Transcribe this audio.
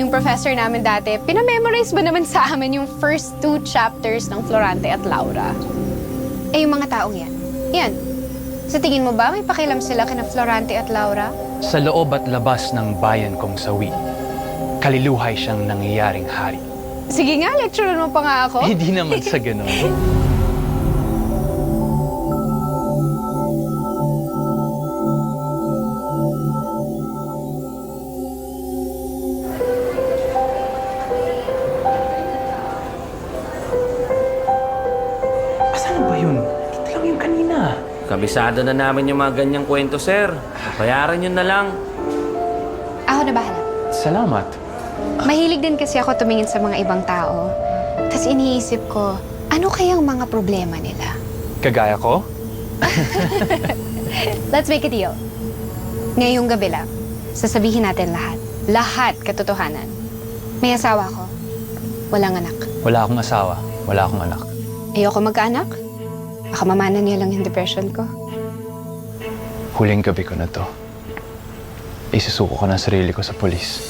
Yung professor namin dati, pinamemorize ba naman sa amin yung first 2 chapters ng Florante at Laura? Eh, yung mga taong yan. Sa tingin mo ba may pakialam sila kina Florante at Laura? Sa loob at labas ng bayan kong sawi, kaliluhay siyang nangyayaring hari. Sige nga, lecturean mo pa nga ako. Hindi naman sa ganun. Asan ba yun? Dito lang yung kanina. Kabisado na namin yung mga ganyang kwento, sir. Bayaran nyo na lang. Ako na bahala. Salamat. Mahilig din kasi ako tumingin sa mga ibang tao. Tapos iniisip ko, ano kayang mga problema nila? Kagaya ko? Let's make a deal. Ngayong gabi lang, sasabihin natin lahat. Lahat katotohanan. May asawa ko. Walang anak. Wala akong asawa. Wala akong anak. Ayoko magkaanak. Baka mamana niya lang yung depression ko. Huling gabi ko na to. Isusuko ko ng sarili ko sa polis.